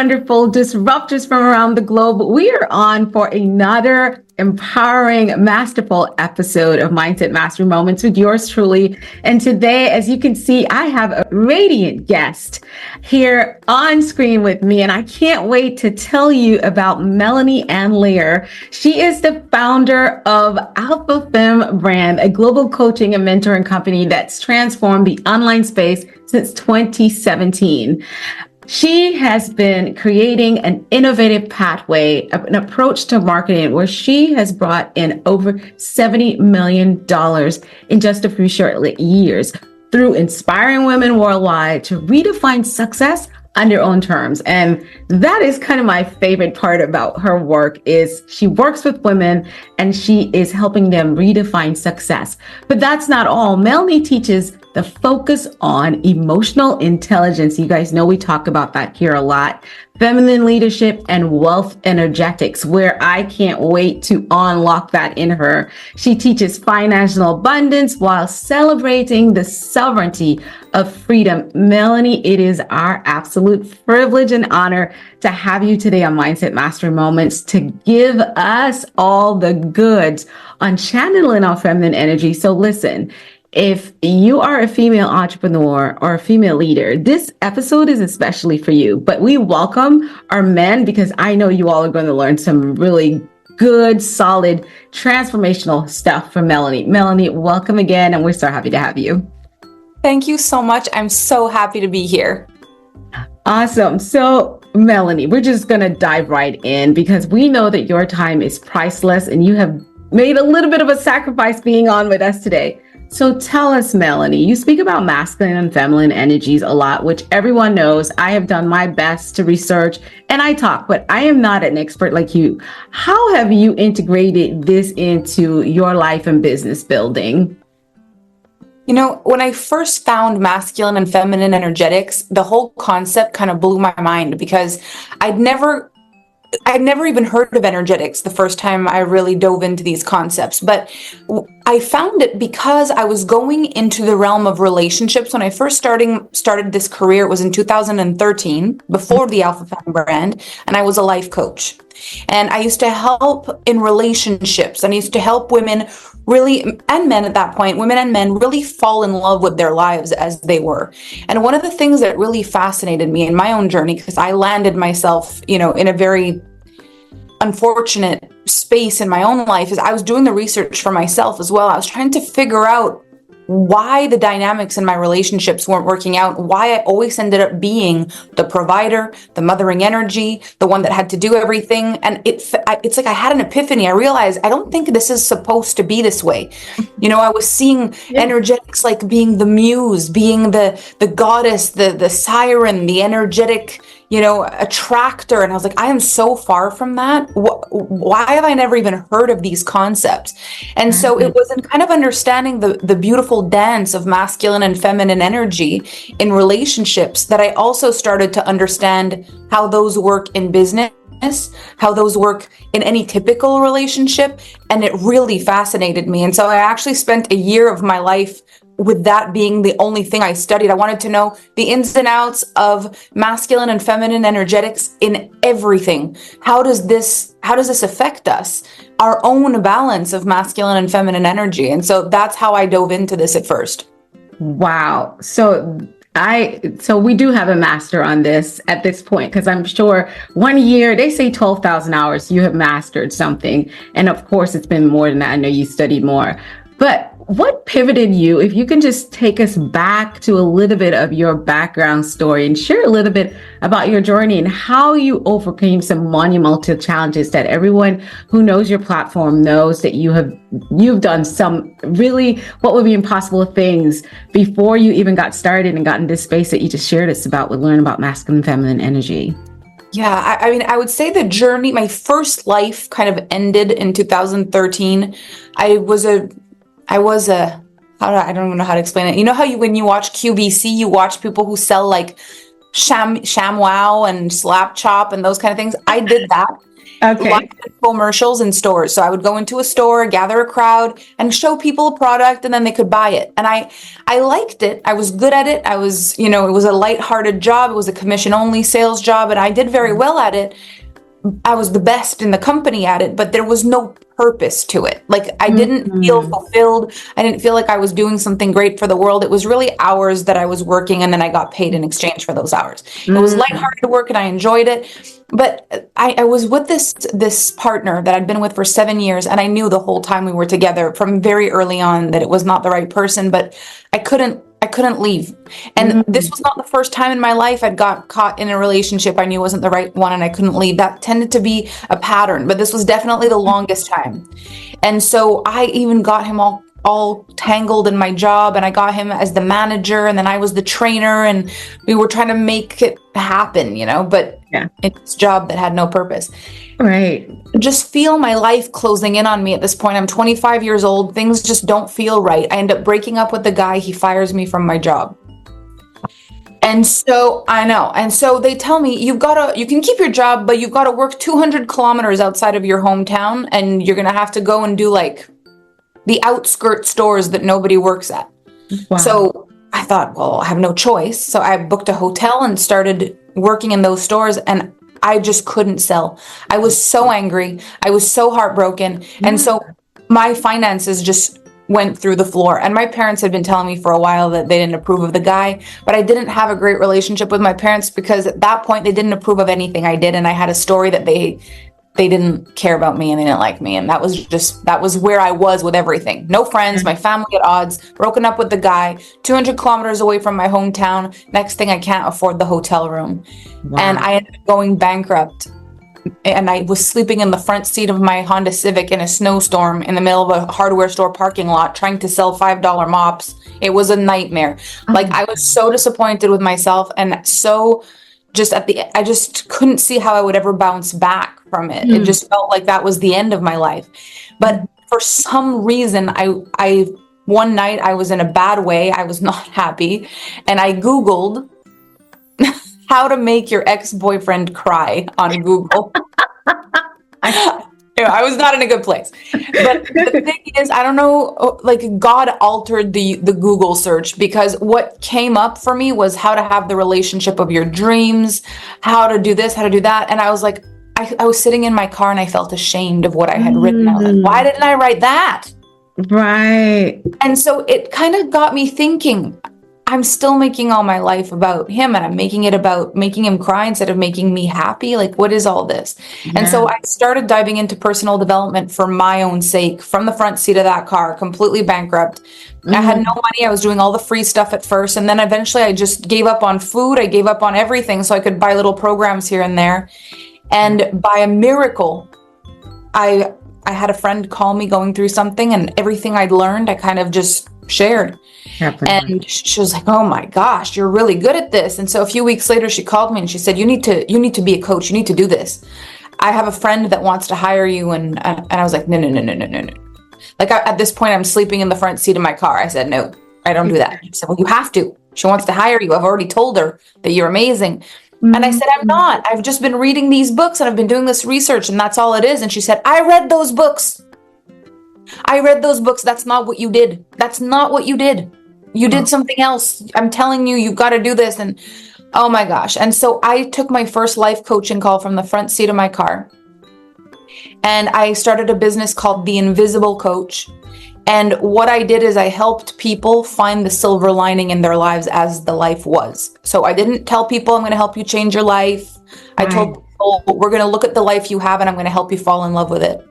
wonderful disruptors from around the globe. We are on for another empowering, masterful episode of Mindset Mastery Moments with yours truly. And today, as you can see, I have a radiant guest here on screen with me. And I can't wait to tell you about Melanie Ann Layer. She is the founder of Alpha Femme Brand, a global coaching and mentoring company that's transformed the online space since 2017. She has been creating an innovative pathway, an approach to marketing where she has brought in over $70 million in just a few short years through inspiring women worldwide to redefine success on their own terms. And that is kind of my favorite part about her work is she works with women and she is helping them redefine success. But that's not all. Melanie teaches the focus on emotional intelligence. You guys know we talk about that here a lot. Feminine leadership and wealth energetics, where I can't wait to unlock that in her. She teaches financial abundance while celebrating the sovereignty of freedom. Melanie, it is our absolute privilege and honor to have you today on Mindset Mastery Moments to give us all the goods on channeling our feminine energy. So listen, if you are a female entrepreneur or a female leader, this episode is especially for you. But we welcome our men because I know you all are going to learn some really good, solid, transformational stuff from Melanie. Melanie, welcome again, and we're so happy to have you. Thank you so much. I'm so happy to be here. Awesome. So, Melanie, we're just going to dive right in because we know that your time is priceless and you have made a little bit of a sacrifice being on with us today. So tell us, Melanie, you speak about masculine and feminine energies a lot, which everyone knows. I have done my best to research and I talk, but I am not an expert like you. How have you integrated this into your life and business building? You know, when I first found masculine and feminine energetics, the whole concept kind of blew my mind because I'd never even heard of energetics the first time I really dove into these concepts. But I found it because I was going into the realm of relationships. When I first started this career, it was in 2013, before the Alpha Femme Brand, and I was a life coach. And I used to help in relationships, and I used to help women really, and men at that point, women and men really fall in love with their lives as they were. And one of the things that really fascinated me in my own journey, because I landed myself, in a very unfortunate space in my own life, is I was doing the research for myself as well. I was trying to figure out why the dynamics in my relationships weren't working out, why I always ended up being the provider, the mothering energy, the one that had to do everything. And it's like I had an epiphany. I realized I don't think this is supposed to be this way. I was seeing energetics like being the muse, being the goddess, the siren, the energetic, attractor. And I was like, I am so far from that. Why have I never even heard of these concepts? And so it was in kind of understanding the beautiful dance of masculine and feminine energy in relationships that I also started to understand how those work in business, how those work in any typical relationship. And it really fascinated me. And so I actually spent a year of my life with that being the only thing I studied. I wanted to know the ins and outs of masculine and feminine energetics in everything. How does this affect us? Our own balance of masculine and feminine energy. And so that's how I dove into this at first. Wow. So we do have a master on this at this point, because I'm sure 1 year, they say 12,000 hours, you have mastered something. And of course, it's been more than that. I know you studied more. But what pivoted you, if you can just take us back to a little bit of your background story and share a little bit about your journey and how you overcame some monumental challenges that everyone who knows your platform knows that you've done some really what would be impossible things before you even got started and got in this space that you just shared us about with learning about masculine and feminine energy. Yeah, I would say the journey, my first life kind of ended in 2013. I don't even know how to explain it. You know how when you watch QVC, you watch people who sell like ShamWow and Slap Chop and those kind of things. I did that. Okay. Commercials in stores. So I would go into a store, gather a crowd, and show people a product, and then they could buy it. And I liked it. I was good at it. I was, it was a lighthearted job. It was a commission-only sales job, and I did very well at it. I was the best in the company at it, but there was no purpose to it. Like, I didn't feel fulfilled. I didn't feel like I was doing something great for the world. It was really hours that I was working, and then I got paid in exchange for those hours. It was lighthearted work, and I enjoyed it. But I was with this partner that I'd been with for 7 years, and I knew the whole time we were together from very early on that it was not the right person, but I couldn't leave. And this was not the first time in my life I'd got caught in a relationship I knew wasn't the right one and I couldn't leave. That tended to be a pattern, but this was definitely the longest time. And so I even got him all tangled in my job, and I got him as the manager, and then I was the trainer, and we were trying to make it happen, but it's a job that had no purpose. Right. Just feel my life closing in on me at this point. I'm 25 years old. Things just don't feel right. I end up breaking up with the guy. He fires me from my job. And so I know. And so they tell me, you can keep your job, but you've got to work 200 kilometers outside of your hometown, and you're going to have to go and do like the outskirt stores that nobody works at. Wow. So I thought, well, I have no choice. So I booked a hotel and started working in those stores, and I just couldn't sell. I was so angry. I was so heartbroken. And so my finances just went through the floor. And my parents had been telling me for a while that they didn't approve of the guy, but I didn't have a great relationship with my parents because at that point they didn't approve of anything I did. And I had a story that they didn't care about me and they didn't like me. And that was where I was with everything. No friends, my family at odds, broken up with the guy, 200 kilometers away from my hometown. Next thing, I can't afford the hotel room. Wow. And I ended up going bankrupt. And I was sleeping in the front seat of my Honda Civic in a snowstorm in the middle of a hardware store parking lot trying to sell $5 mops. It was a nightmare. Like, I was so disappointed with myself, and so I just couldn't see how I would ever bounce back from it. It just felt like that was the end of my life. But for some reason, I one night I was in a bad way. I was not happy. And I Googled how to make your ex-boyfriend cry on Google. I was not in a good place. But the thing is, I don't know, like, God altered the Google search, because what came up for me was how to have the relationship of your dreams, how to do this, how to do that. And I was like, I was sitting in my car and I felt ashamed of what I had written. I was like, why didn't I write that? Right. And so it kind of got me thinking, I'm still making all my life about him, and I'm making it about making him cry instead of making me happy. Like, what is all this? Yeah. And so I started diving into personal development for my own sake, from the front seat of that car, completely bankrupt. I had no money. I was doing all the free stuff at first. And then eventually I just gave up on food. I gave up on everything so I could buy little programs here and there. And by a miracle, I had a friend call me going through something, and everything I'd learned, I kind of just shared. And she was like, oh my gosh, you're really good at this. And so a few weeks later, she called me and she said, you need to be a coach. You need to do this. I have a friend that wants to hire you. And I was like, no. Like, at this point, I'm sleeping in the front seat of my car. I said, no, I don't do that. She said, well, you have to. She wants to hire you. I've already told her that you're amazing. And I said, I'm not. I've just been reading these books and I've been doing this research, and that's all it is. And she said, I read those books. That's not what you did. That's not what you did. You did something else. I'm telling you, you've got to do this. And oh my gosh. And so I took my first life coaching call from the front seat of my car. And I started a business called The Invisible Coach. And what I did is I helped people find the silver lining in their lives as the life was. So I didn't tell people I'm going to help you change your life. I told people, we're going to look at the life you have and I'm going to help you fall in love with it.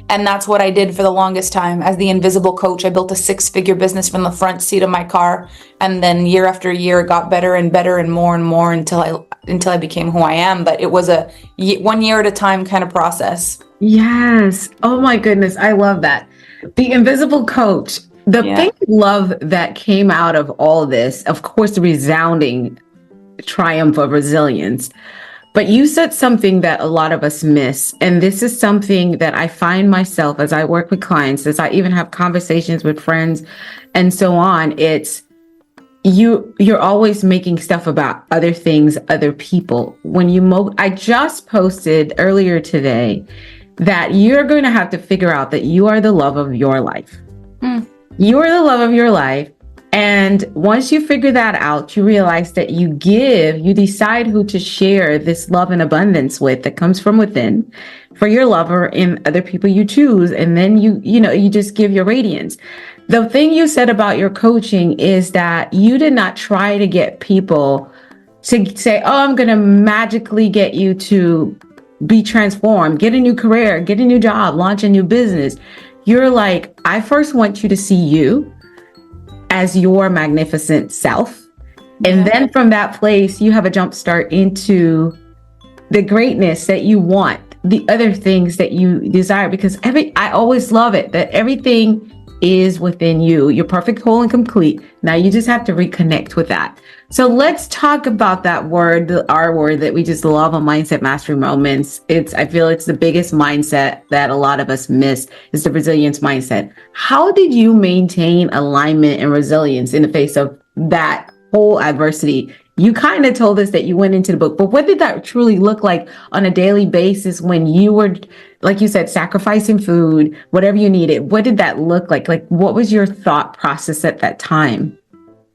And that's what I did for the longest time. As the Invisible Coach, I built a 6-figure business from the front seat of my car. And then year after year, it got better and better and more until I became who I am. But it was a 1 year at a time kind of process. Yes. Oh my goodness. I love that. The Invisible Coach. The big love that came out of all this, of course, the resounding triumph of resilience. But you said something that a lot of us miss. And this is something that I find myself as I work with clients, as I even have conversations with friends and so on. It's you're always making stuff about other things, other people. When I just posted earlier today that you're going to have to figure out that you are the love of your life. You are the love of your life. And once you figure that out, you realize that you decide who to share this love and abundance with that comes from within for your lover and other people you choose. And then you just give your radiance. The thing you said about your coaching is that you did not try to get people to say, oh, I'm going to magically get you to be transformed, get a new career, get a new job, launch a new business. You're like, I first want you to see you as your magnificent self. And then from that place, you have a jump start into the greatness that you want, the other things that you desire, because I always love it that everything is within you. You're perfect, whole, and complete. Now you just have to reconnect with that. So let's talk about that word, the R word that we just love on Mindset Mastery Moments. I feel it's the biggest mindset that a lot of us miss is the resilience mindset. How did you maintain alignment and resilience in the face of that whole adversity? You kind of told us that you went into the book, but what did that truly look like on a daily basis when you were, like you said, sacrificing food, whatever you needed? What did that look like? Like, what was your thought process at that time?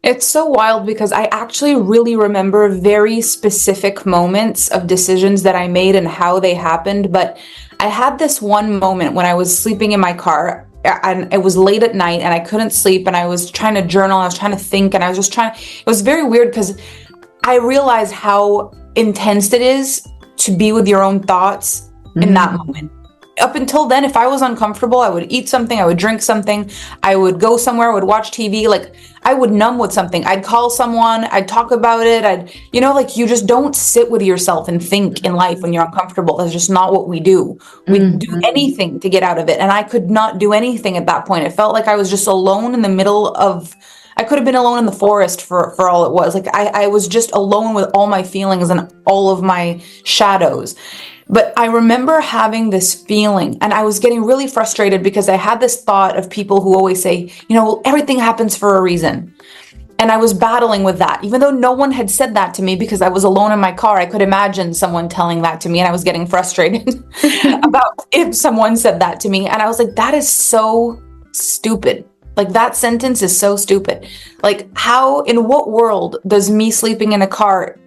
It's so wild because I actually really remember very specific moments of decisions that I made and how they happened. But I had this one moment when I was sleeping in my car and it was late at night and I couldn't sleep and I was trying to journal. I was trying to think and I was just it was very weird because I realized how intense it is to be with your own thoughts in that moment. Up until then, if I was uncomfortable, I would eat something, I would drink something, I would go somewhere, I would watch TV, like I would numb with something. I'd call someone, I'd talk about it. You just don't sit with yourself and think in life when you're uncomfortable. That's just not what we do. We do anything to get out of it. And I could not do anything at that point. It felt like I was just alone in the middle of, I could have been alone in the forest for all it was. Like I was just alone with all my feelings and all of my shadows. But I remember having this feeling and I was getting really frustrated because I had this thought of people who always say, everything happens for a reason. And I was battling with that, even though no one had said that to me because I was alone in my car. I could imagine someone telling that to me and I was getting frustrated about if someone said that to me. And I was like, that is so stupid. Like that sentence is so stupid. Like in what world does me sleeping in a car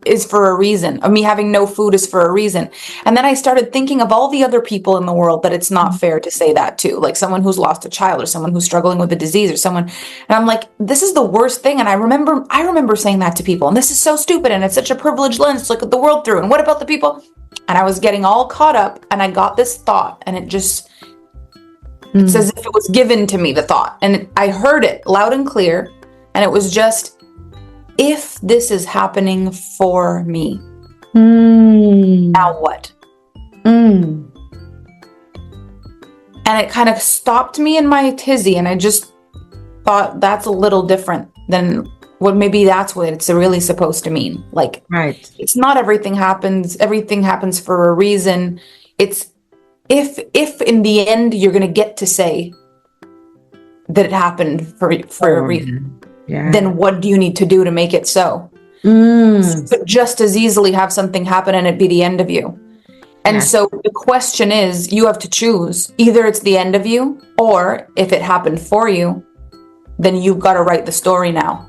is for a reason, or me having no food is for a reason? And then I started thinking of all the other people in the world that it's not fair to say that to, like someone who's lost a child or someone who's struggling with a disease or someone. And I'm like, this is the worst thing. And I remember saying that to people and this is so stupid. And it's such a privileged lens to look at the world through. And what about the people? And I was getting all caught up and I got this thought and it's as if it was given to me, the thought. And I heard it loud and clear. And it was just, if this is happening for me, now what? And it kind of stopped me in my tizzy. And I just thought that's a little different than what maybe that's what it's really supposed to mean. Like, right. It's not everything happens for a reason. It's if in the end you're going to get to say that it happened for a reason, then what do you need to do to make it so? But just as easily have something happen and it be the end of you. And so the question is, you have to choose. Either it's the end of you, or if it happened for you, then you've got to write the story now.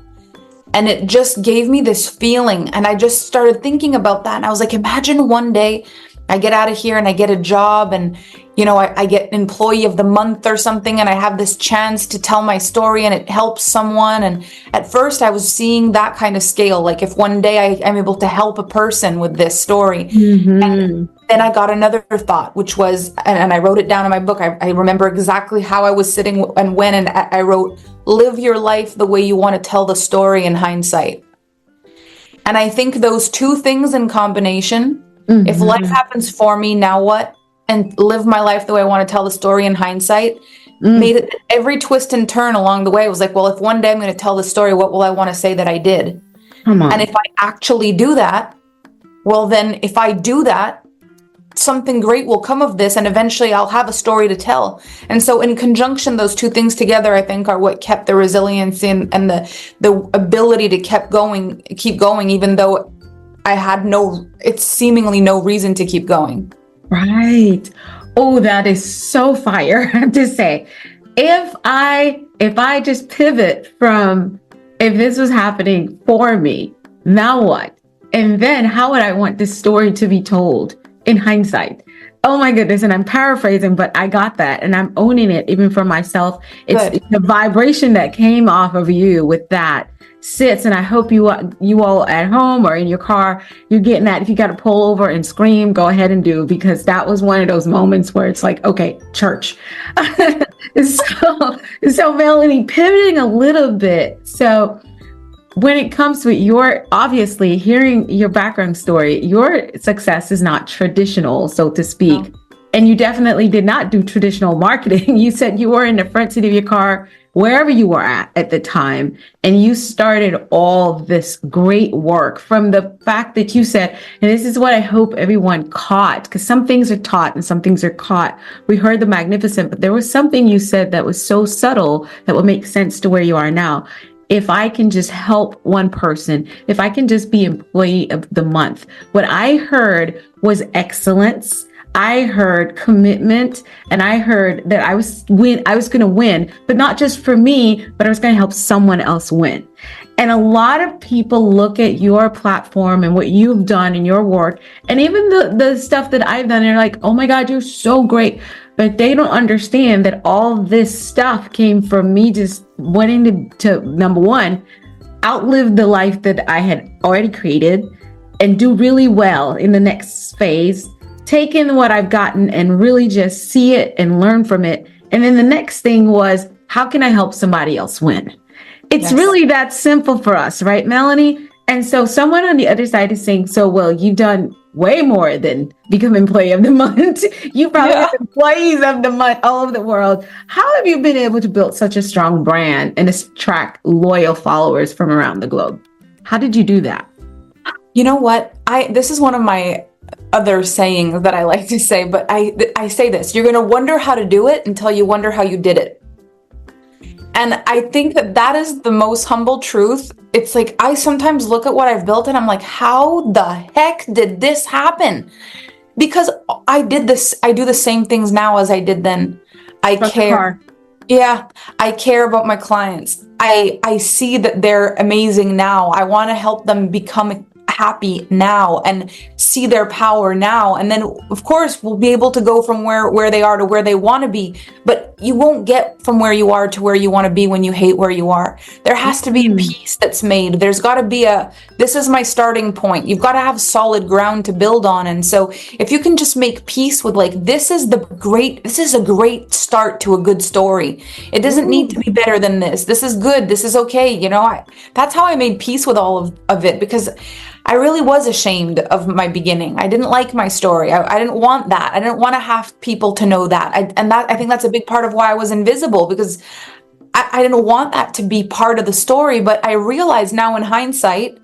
And it just gave me this feeling. And I just started thinking about that. And I was like, imagine one day I get out of here and I get a job and, I get employee of the month or something. And I have this chance to tell my story and it helps someone. And at first I was seeing that kind of scale. Like if one day I'm able to help a person with this story. And then I got another thought, which was, and I wrote it down in my book. I remember exactly how I was sitting and when, and I wrote, live your life the way you want to tell the story in hindsight. And I think those two things in combination, if life happens for me, now what? And live my life the way I want to tell the story in hindsight, made it every twist and turn along the way. It was like, well, if one day I'm going to tell the story, what will I want to say that I did? Come on. And if I actually do that, well, then if I do that, something great will come of this, and eventually I'll have a story to tell. And so in conjunction, those two things together, I think, are what kept the resilience in, and the ability to keep going, even though I had it's seemingly no reason to keep going. Right. Oh, that is so fire. I have to say, if I just pivot from, if this was happening for me, now what? And then how would I want this story to be told in hindsight? Oh my goodness. And I'm paraphrasing, but I got that, and I'm owning it even for myself. It's the vibration that came off of you with that sits. And I hope you all at home or in your car, you're getting that. If you got to pull over and scream, go ahead and do, because that was one of those moments where it's like, okay, church. So Melanie, pivoting a little bit. So when it comes to your, obviously hearing your background story, your success is not traditional, so to speak. No. And you definitely did not do traditional marketing. You said you were in the front seat of your car, wherever you were at the time, and you started all this great work from the fact that you said, and this is what I hope everyone caught, because some things are taught and some things are caught. We heard the magnificent, but there was something you said that was so subtle that would make sense to where you are now. If I can just help one person, if I can just be employee of the month. What I heard was excellence. I heard commitment, and I heard that I was going to win, but not just for me, but I was going to help someone else win. And a lot of people look at your platform and what you've done in your work, and even the stuff that I've done, and they're like, oh my God, you're so great. But they don't understand that all this stuff came from me just wanting to number one, outlive the life that I had already created and do really well in the next phase, take in what I've gotten and really just see it and learn from it. And then the next thing was, how can I help somebody else win? It's really that simple for us, right, Melanie? And so someone on the other side is saying, so, well, you've done way more than become employee of the month. You probably have employees of the month all over the world. How have you been able to build such a strong brand and attract loyal followers from around the globe? How did you do that? You know what? This is one of my other sayings that I like to say, but I say this: you're going to wonder how to do it until you wonder how you did it. And I think that is the most humble truth. It's like, I sometimes look at what I've built and I'm like, how the heck did this happen? Because I do the same things now as I did then. I care. Yeah, I care about my clients. I see that they're amazing now. I want to help them become happy now and see their power now. And then of course we'll be able to go from where they are to where they want to be, but you won't get from where you are to where you want to be when you hate where you are. There has to be a peace that's made. There's got to be this is my starting point. You've got to have solid ground to build on. And so if you can just make peace with, like, this is a great start to a good story. It doesn't need to be better than this. This is good. This is okay. That's how I made peace with all of it, because I really was ashamed of my beginning. I didn't like my story. I didn't want that. I didn't want to have people to know that. I think that's a big part of why I was invisible, because I didn't want that to be part of the story. But I realize now in hindsight,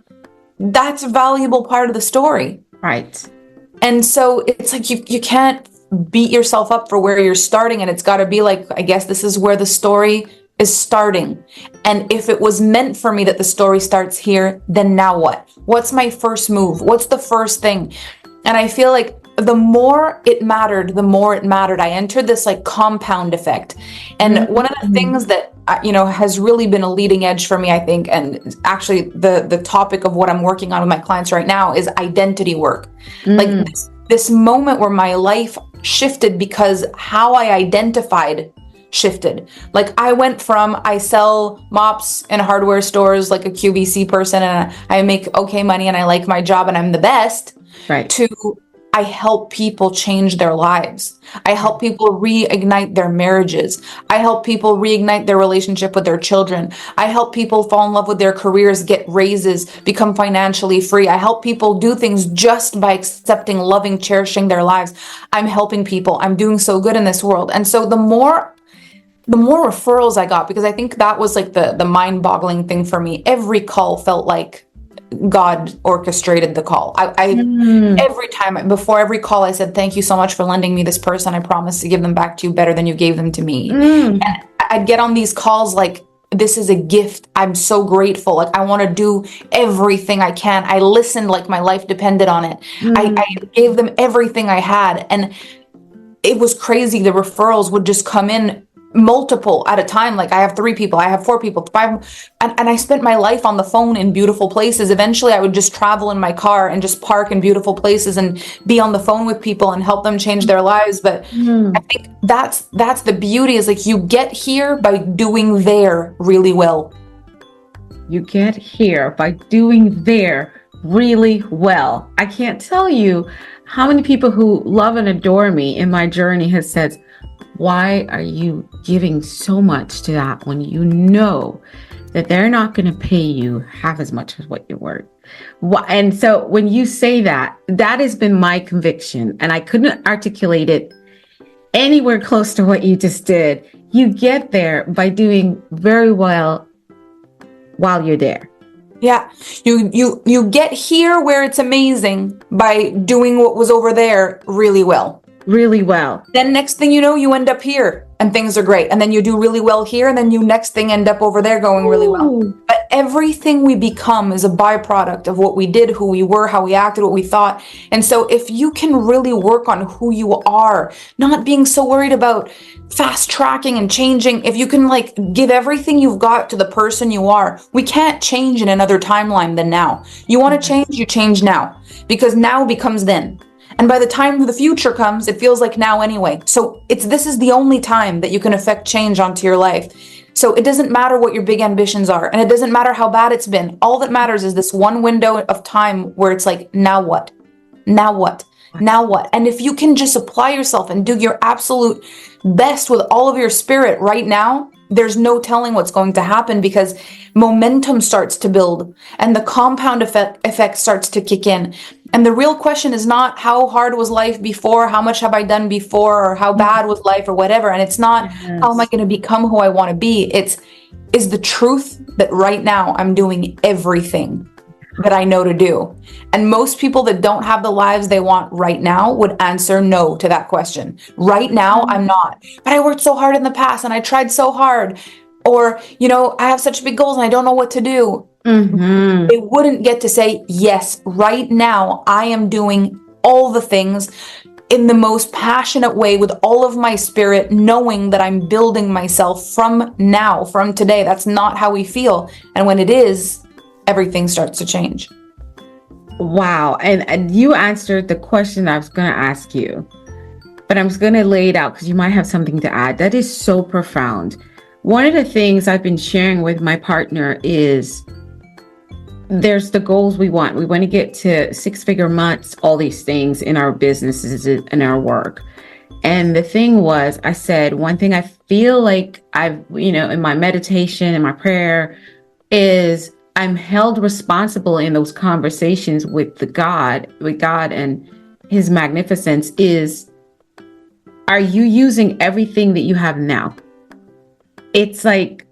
that's a valuable part of the story. Right. And so it's like you can't beat yourself up for where you're starting. And it's got to be like, I guess this is where the story is starting. And if it was meant for me that the story starts here, then now what? What's my first move? What's the first thing? And I feel like the more it mattered, the more it mattered. I entered this like compound effect. And one of the things that, has really been a leading edge for me, I think, and actually the topic of what I'm working on with my clients right now is identity work. Like this moment where my life shifted because how I identified shifted. Like I went from, I sell mops in hardware stores like a QVC person, and I make okay money and I like my job and I'm the best, right, to I help people change their lives. I help people reignite their marriages. I help people reignite their relationship with their children. I help people fall in love with their careers, get raises, become financially free. I help people do things just by accepting, loving, cherishing their lives. I'm helping people. I'm doing so good in this world. And so the more referrals I got, because I think that was like the mind-boggling thing for me. Every call felt like God orchestrated the call. Every time, before every call, I said, thank you so much for lending me this person. I promise to give them back to you better than you gave them to me. And I'd get on these calls like, this is a gift. I'm so grateful. Like, I want to do everything I can. I listened like my life depended on it. I gave them everything I had. And it was crazy. The referrals would just come in multiple at a time. Like, I have 3 people, I have 4 people, 5, and I spent my life on the phone in beautiful places. Eventually I would just travel in my car and just park in beautiful places and be on the phone with people and help them change their lives. But I think that's the beauty, is like, you get here by doing there really well. You get here by doing there really well. I can't tell you how many people who love and adore me in my journey has said, why are you giving so much to that when you know that they're not going to pay you half as much as what you're worth? And so when you say that, that has been my conviction, and I couldn't articulate it anywhere close to what you just did. You get there by doing very well while you're there. Yeah, you get here where it's amazing by doing what was over there really well. Really well. Then next thing you know, you end up here and things are great. And then you do really well here, and then you next thing end up over there going really well. But everything we become is a byproduct of what we did, who we were, how we acted, what we thought. And so if you can really work on who you are, not being so worried about fast tracking and changing, if you can like give everything you've got to the person you are, we can't change in another timeline than now. You want to change, you change now, because now becomes then. And by the time the future comes, it feels like now anyway. So this is the only time that you can affect change onto your life. So it doesn't matter what your big ambitions are, and it doesn't matter how bad it's been. All that matters is this one window of time where it's like, now what? Now what? Now what? And if you can just apply yourself and do your absolute best with all of your spirit right now, there's no telling what's going to happen, because momentum starts to build and the compound effect starts to kick in. And the real question is not how hard was life before, how much have I done before, or how bad was life or whatever. And it's not how am I going to become who I want to be. Is the truth that right now I'm doing everything that I know to do. And most people that don't have the lives they want right now would answer no to that question. Right now, I'm not. But I worked so hard in the past and I tried so hard. Or, I have such big goals and I don't know what to do. They wouldn't get to say, yes, right now I am doing all the things in the most passionate way with all of my spirit, knowing that I'm building myself from now, from today. That's not how we feel. And when it is, everything starts to change. Wow. And you answered the question I was going to ask you, but I'm just going to lay it out because you might have something to add. That is so profound. One of the things I've been sharing with my partner is there's the goals we want. We want to get to 6-figure months, all these things in our businesses and our work. And the thing was, I said, one thing I feel like I've, in my meditation and my prayer is I'm held responsible in those conversations with God and his magnificence is, are you using everything that you have now? It's like,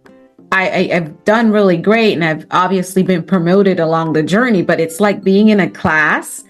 I've done really great and I've obviously been promoted along the journey, but it's like being in a class.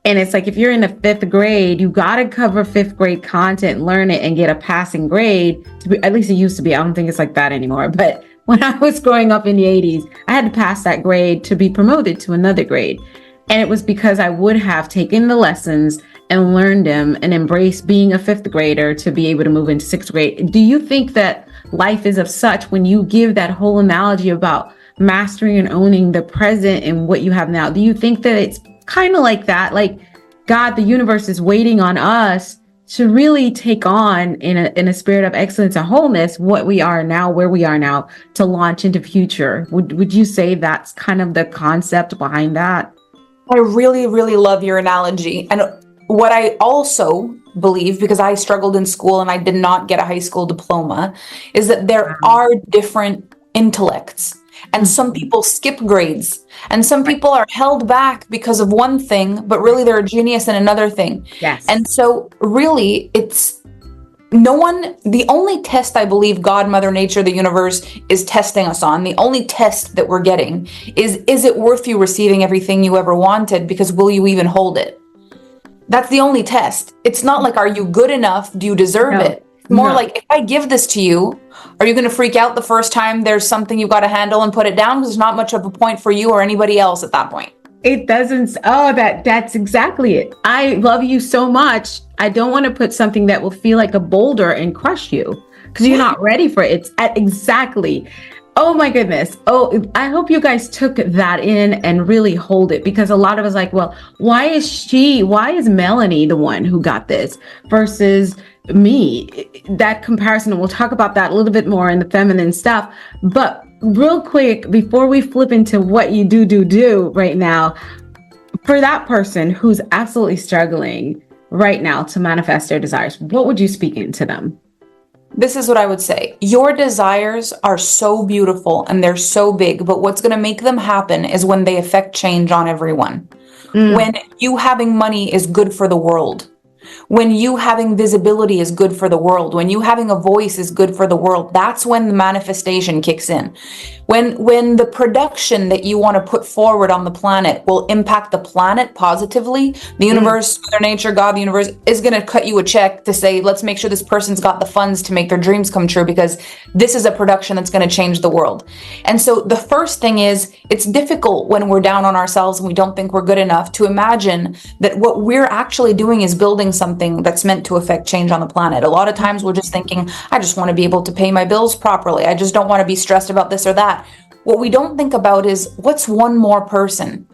And it's like, if you're in the 5th grade, you got to cover 5th grade content, learn it and get a passing grade to be, at least it used to be. I don't think it's like that anymore. But when I was growing up in the 80s, I had to pass that grade to be promoted to another grade. And it was because I would have taken the lessons and learned them and embraced being a 5th grader to be able to move into 6th grade. Do you think that life is of such when you give that whole analogy about mastering and owning the present and what you have now? Do you think that it's kind of like that? Like God, the universe is waiting on us to really take on in a spirit of excellence and wholeness what we are now, where we are now, to launch into future. Would you say that's kind of the concept behind that? I really, really love your analogy. And what I also believe, because I struggled in school and I did not get a high school diploma, is that there are different intellects. And some people skip grades, and some people are held back because of one thing, but really they're a genius in another thing. Yes. And so really the only test I believe God, Mother Nature, the universe is testing us on, the only test that we're getting is it worth you receiving everything you ever wanted? Because will you even hold it? That's the only test. It's not like, are you good enough? Do you deserve it? It's more like, if I give this to you, are you going to freak out the first time there's something you've got to handle and put it down? Because there's not much of a point for you or anybody else at that point. It doesn't. Oh, that's exactly it. I love you so much. I don't want to put something that will feel like a boulder and crush you because you're not ready for it. It's exactly. Oh my goodness. Oh, I hope you guys took that in and really hold it, because a lot of us like, well, why is Melanie the one who got this versus me? That comparison, and we'll talk about that a little bit more in the feminine stuff. But real quick, before we flip into what you do right now, for that person who's absolutely struggling right now to manifest their desires, what would you speak into them? This is what I would say. Your desires are so beautiful and they're so big, but what's going to make them happen is when they affect change on everyone. When you having money is good for the world. When you having visibility is good for the world. When you having a voice is good for the world. That's when the manifestation kicks in. When the production that you want to put forward on the planet will impact the planet positively, the universe, Mother Nature, God, the universe is going to cut you a check to say, let's make sure this person's got the funds to make their dreams come true, because this is a production that's going to change the world. And so the first thing is, it's difficult when we're down on ourselves and we don't think we're good enough to imagine that what we're actually doing is building something that's meant to affect change on the planet. A lot of times we're just thinking, I just want to be able to pay my bills properly. I just don't want to be stressed about this or that. What we don't think about is, what's one more person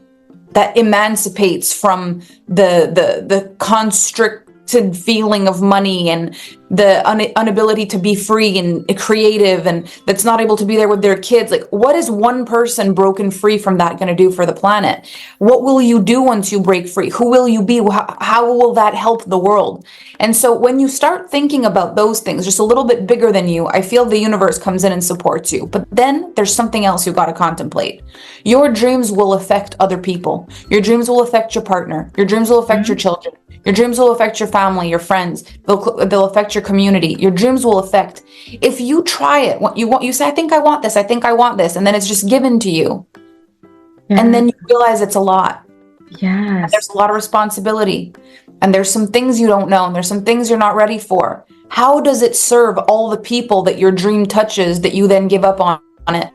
that emancipates from the constricted feeling of money and the inability to be free and creative, and that's not able to be there with their kids. Like, what is one person broken free from that going to do for the planet? What will you do once you break free? Who will you be? How will that help the world? And so when you start thinking about those things just a little bit bigger than you, I feel the universe comes in and supports you. But then there's something else you've got to contemplate. Your dreams will affect other people. Your dreams will affect your partner. Your dreams will affect your children. Your dreams will affect your family, your friends. They'll affect your community. Your dreams will affect. If you try it, you say, I think I want this. I think I want this. And then it's just given to you. Yeah. And then you realize it's a lot. Yes. And there's a lot of responsibility. And there's some things you don't know. And there's some things you're not ready for. How does it serve all the people that your dream touches that you then give up on it?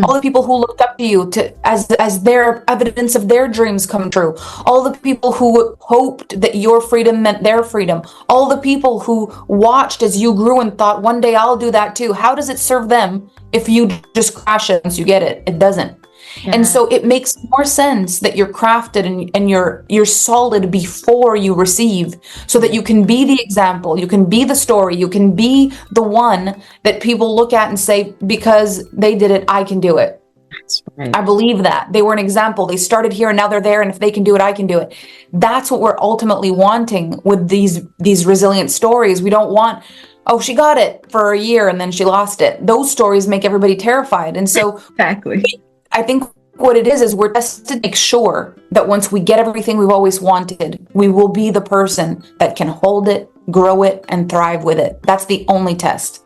All the people who looked up to you as their evidence of their dreams come true. All the people who hoped that your freedom meant their freedom. All the people who watched as you grew and thought, one day I'll do that too. How does it serve them if you just crash it once you get it? It doesn't. Yeah. And so it makes more sense that you're crafted and you're solid before you receive, so that you can be the example, you can be the story, you can be the one that people look at and say, because they did it, I can do it. That's right. I believe that. They were an example. They started here and now they're there. And if they can do it, I can do it. That's what we're ultimately wanting with these resilient stories. We don't want, oh, she got it for a year and then she lost it. Those stories make everybody terrified. And so exactly. I think what it is we're tested to make sure that once we get everything we've always wanted, we will be the person that can hold it, grow it, and thrive with it. That's the only test.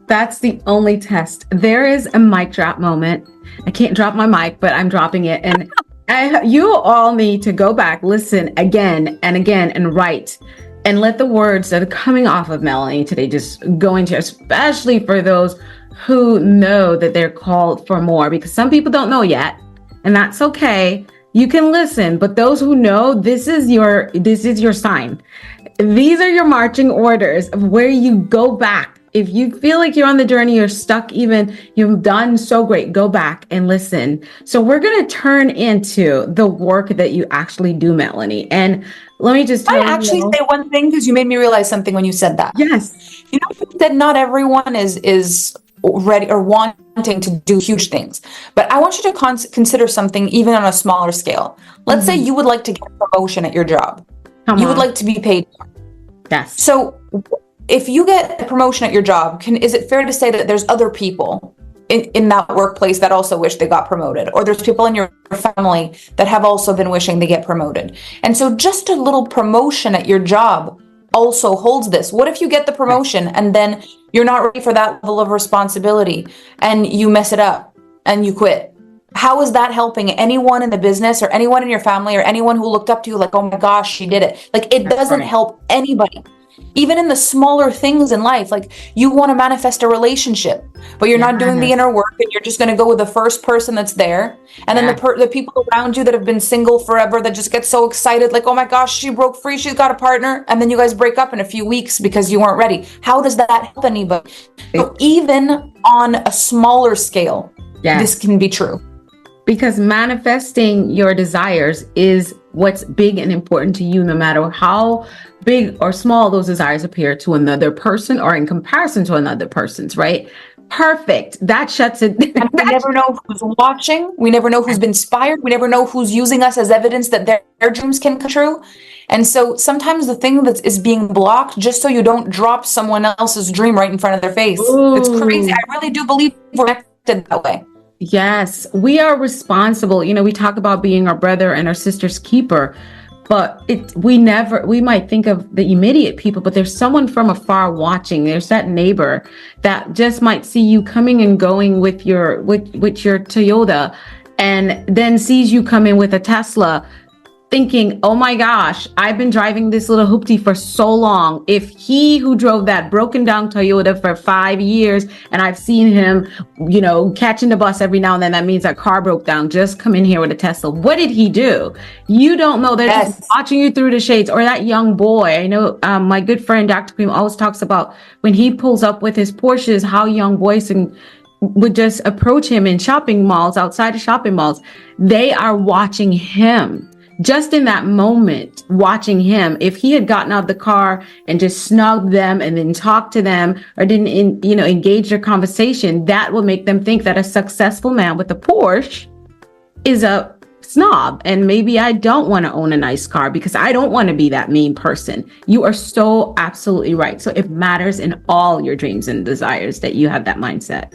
That's the only test. There is a mic drop moment. I can't drop my mic, but I'm dropping it. And you all need to go back, listen again and again, and write. And let the words that are coming off of Melanie today just go into, especially for those who know that they're called for more, because some people don't know yet, and that's okay. You can listen, but those who know, this is your sign. These are your marching orders of where you go back. If you feel like you're on the journey, you're stuck, even you've done so great, go back and listen. So we're going to turn into the work that you actually do, Melanie. And let me just tell you. I actually say one thing, because you made me realize something when you said that. Yes. You know, that not everyone is ready or wanting to do huge things. But I want you to consider something even on a smaller scale. Let's say you would like to get a promotion at your job. You would like to be paid more. Yes. So if you get a promotion at your job, is it fair to say that there's other people in that workplace that also wish they got promoted? Or there's people in your family that have also been wishing they get promoted? And so just a little promotion at your job also holds this? What if you get the promotion and then you're not ready for that level of responsibility and you mess it up and you quit? How is that helping anyone in the business or anyone in your family or anyone who looked up to you like, oh my gosh, she did it? Like, it doesn't help anybody. Even in the smaller things in life, like you want to manifest a relationship, but you're not doing the inner work, and you're just going to go with the first person that's there. And then the people around you that have been single forever that just get so excited, like, oh my gosh, she broke free, she's got a partner. And then you guys break up in a few weeks because you weren't ready. How does that help anybody? So even on a smaller scale, this can be true. Because manifesting your desires is what's big and important to you, no matter how big or small those desires appear to another person or in comparison to another person's, right? Perfect. That shuts it. And we never know who's watching. We never know who's been inspired. We never know who's using us as evidence that their dreams can come true. And so sometimes the thing that is being blocked just so you don't drop someone else's dream right in front of their face. Ooh. It's crazy. I really do believe we're connected that way. Yes, we are responsible. You know, we talk about being our brother and our sister's keeper, but we might think of the immediate people, but there's someone from afar watching. There's that neighbor that just might see you coming and going with your Toyota, and then sees you come in with a Tesla, thinking, oh my gosh, I've been driving this little hoopty for so long. If he who drove that broken down Toyota for 5 years, and I've seen him, you know, catching the bus every now and then, that means that car broke down, just come in here with a Tesla. What did he do? You don't know. They're just watching you through the shades. Or that young boy. I know my good friend, Dr. Cream, always talks about when he pulls up with his Porsches, how young boys would just approach him in shopping malls, outside of shopping malls. They are watching him. Just in that moment, watching him. If he had gotten out of the car and just snubbed them and then talked to them or didn't, engage their conversation, that will make them think that a successful man with a Porsche is a snob. And maybe I don't want to own a nice car because I don't want to be that mean person. You are so absolutely right. So it matters in all your dreams and desires that you have that mindset.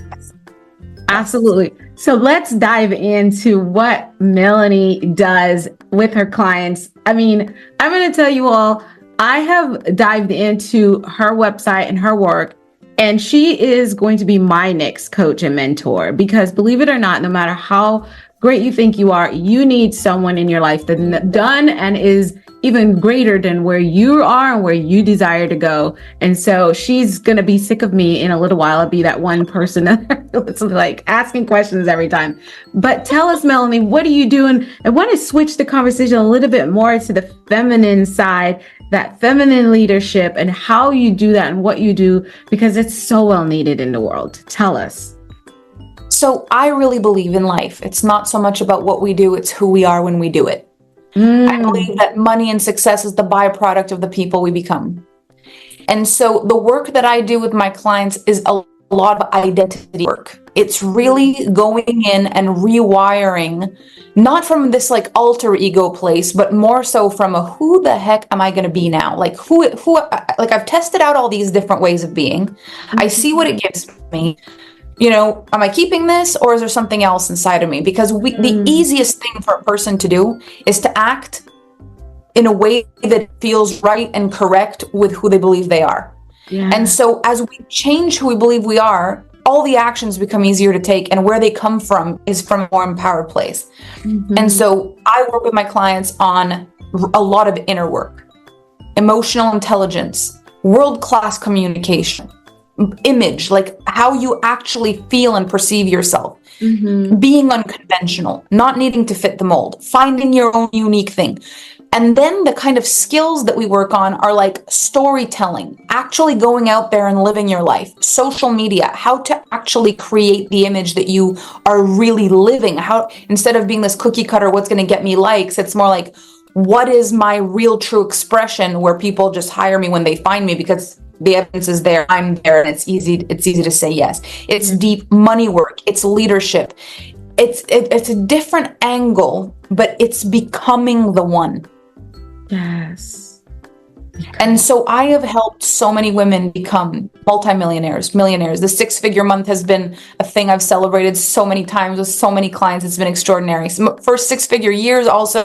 Absolutely. So let's dive into what Melanie does with her clients. I mean, I'm going to tell you all, I have dived into her website and her work, and she is going to be my next coach and mentor, because believe it or not, no matter how great you think you are, you need someone in your life that's done and is even greater than where you are and where you desire to go. And so she's going to be sick of me in a little while. I'll be that one person that's like asking questions every time. But tell us, Melanie, what are you doing? I want to switch the conversation a little bit more to the feminine side, that feminine leadership, and how you do that and what you do, because it's so well needed in the world. Tell us. So I really believe in life. It's not so much about what we do, it's who we are when we do it. I believe that money and success is the byproduct of the people we become. And so the work that I do with my clients is a lot of identity work. It's really going in and rewiring, not from this like alter ego place, but more so from a who the heck am I going to be now? Like like I've tested out all these different ways of being. I see what it gives me. You know, am I keeping this, or is there something else inside of me? Because the easiest thing for a person to do is to act in a way that feels right and correct with who they believe they are. Yeah. And so as we change who we believe we are, all the actions become easier to take, and where they come from is from a more empowered place. And so I work with my clients on a lot of inner work, emotional intelligence, world-class communication, image, like how you actually feel and perceive yourself, being unconventional, not needing to fit the mold, finding your own unique thing. And then the kind of skills that we work on are like storytelling, actually going out there and living your life, social media, how to actually create the image that you are really living, how instead of being this cookie cutter, what's going to get me likes, it's more like, what is my real true expression, where people just hire me when they find me because the evidence is there, I'm there, and it's easy to say yes. It's deep money work, it's leadership. It's a different angle, but it's becoming the one. Yes. And so I have helped so many women become multimillionaires, millionaires. The 6-figure month has been a thing I've celebrated so many times with so many clients. It's been extraordinary. First 6-figure years, also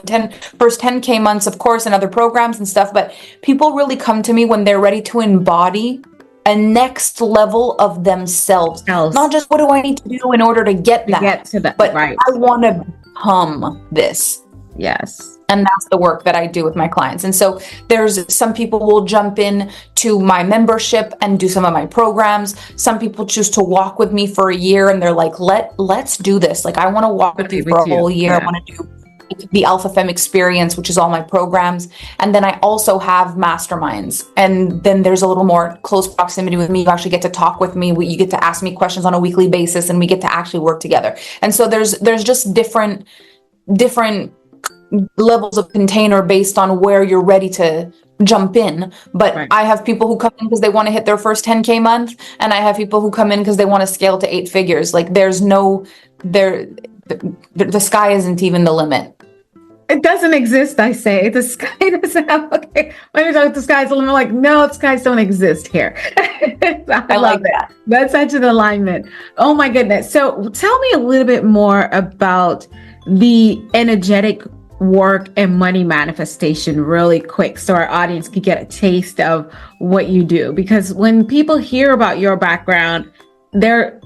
first 10K months, of course, and other programs and stuff. But people really come to me when they're ready to embody a next level of themselves. Not just what do I need to do in order to get that, but right. I want to become this. Yes. And that's the work that I do with my clients. And so there's some people will jump in to my membership and do some of my programs. Some people choose to walk with me for a year and they're like, let's do this. Like, I want to walk with you for a whole year. Yeah. I want to do the Alpha Femme experience, which is all my programs. And then I also have masterminds. And then there's a little more close proximity with me. You actually get to talk with me. You get to ask me questions on a weekly basis and we get to actually work together. And so there's just different levels of container based on where you're ready to jump in. But right. I have people who come in because they want to hit their first 10K month. And I have people who come in because they want to scale to 8 figures. Like the sky isn't even the limit. It doesn't exist, I say. The sky doesn't have, okay, when you talk the sky's the limit, like, no, skies don't exist here. I love that. That's such an alignment. Oh my goodness. So tell me a little bit more about the energetic work and money manifestation really quick so our audience can get a taste of what you do. Because when people hear about your background,